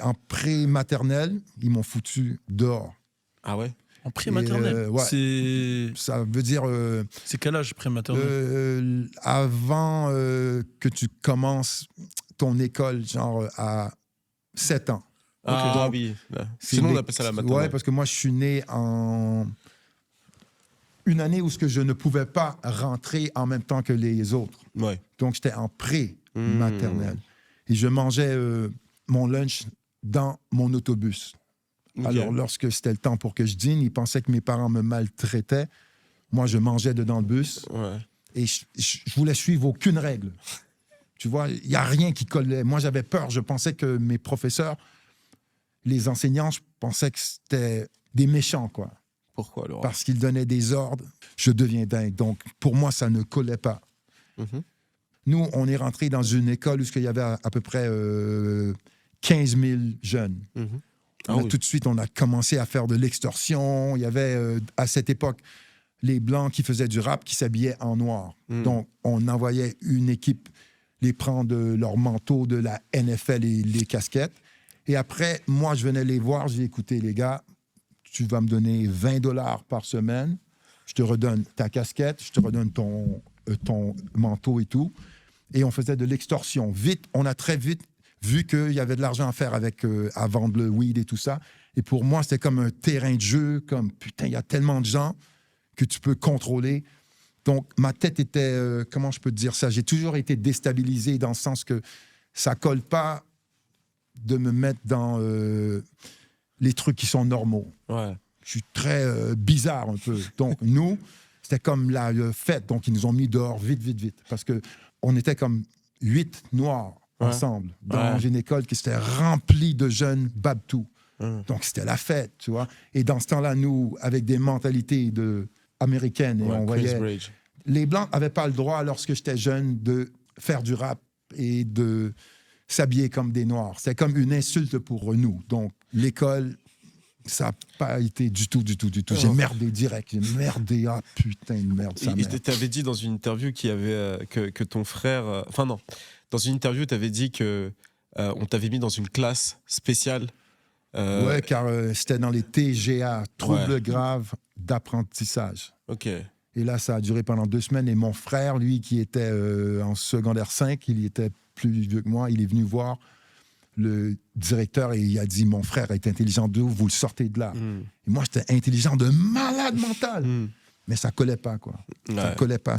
En pré-maternelle, ils m'ont foutu dehors. Ah ouais? En pré-maternelle? Ouais. Ça veut dire... c'est quel âge pré-maternelle? Avant que tu commences ton école, genre à 7 ans. Ah donc, oui. Sinon, on appelle ça la maternelle. Ouais, parce que moi, je suis né en une année où je ne pouvais pas rentrer en même temps que les autres. Ouais. Donc, j'étais en pré-maternelle. Et je mangeais mon lunch dans mon autobus. Okay. Alors, lorsque c'était le temps pour que je dîne, ils pensaient que mes parents me maltraitaient. Moi, je mangeais dedans le bus. Ouais. Et je voulais suivre aucune règle. Tu vois, il n'y a rien qui collait. Moi, j'avais peur. Je pensais que mes professeurs, les enseignants, je pensais que c'était des méchants, quoi. Pourquoi, alors? Parce qu'ils donnaient des ordres. Je deviens dingue. Donc, pour moi, ça ne collait pas. Nous, on est rentrés dans une école où il y avait à peu près 15 000 jeunes. Tout de suite, on a commencé à faire de l'extorsion. Il y avait, à cette époque, les Blancs qui faisaient du rap, qui s'habillaient en noir. Donc, on envoyait une équipe les prendre leur manteau de la NFL et les casquettes. Et après, moi, je venais les voir. J'ai dit, écoutez, les gars, tu vas me donner 20 $ par semaine. Je te redonne ta casquette, je te redonne ton manteau et tout. Et on faisait de l'extorsion. Vite, on a très vite vu qu'il y avait de l'argent à faire à vendre le weed et tout ça. Et pour moi, c'était comme un terrain de jeu, comme, putain, il y a tellement de gens que tu peux contrôler. Donc, ma tête était, comment je peux te dire ça? J'ai toujours été déstabilisé dans le sens que ça colle pas de me mettre dans les trucs qui sont normaux. Ouais. Je suis très bizarre un peu. Donc, nous, c'était comme la fête. Donc, ils nous ont mis dehors vite. Parce qu'on était comme 8 Noirs ensemble dans une école qui s'était remplie de jeunes Babtou. Donc, c'était la fête, tu vois. Et dans ce temps-là, nous, avec des mentalités américaines, et on voyait... Les Blancs n'avaient pas le droit, lorsque j'étais jeune, de faire du rap et de s'habiller comme des Noirs. C'était comme une insulte pour nous. Donc, l'école, ça n'a pas été du tout. J'ai merdé direct. J'ai merdé. Ah, putain de merde, ça merde. Tu avais dit dans une interview qu'il y avait, que ton frère... Enfin, non. Dans une interview, tu avais dit que on t'avait mis dans une classe spéciale. Ouais, car c'était dans les TGA, troubles graves d'apprentissage. OK. Et là, ça a duré pendant 2 semaines. Et mon frère, lui, qui était en secondaire 5, il était plus vieux que moi, il est venu voir le directeur et il a dit, mon frère est intelligent de ouf, vous le sortez de là. Et moi, j'étais intelligent de malade mental. Mais ça collait pas, quoi. Ça collait pas.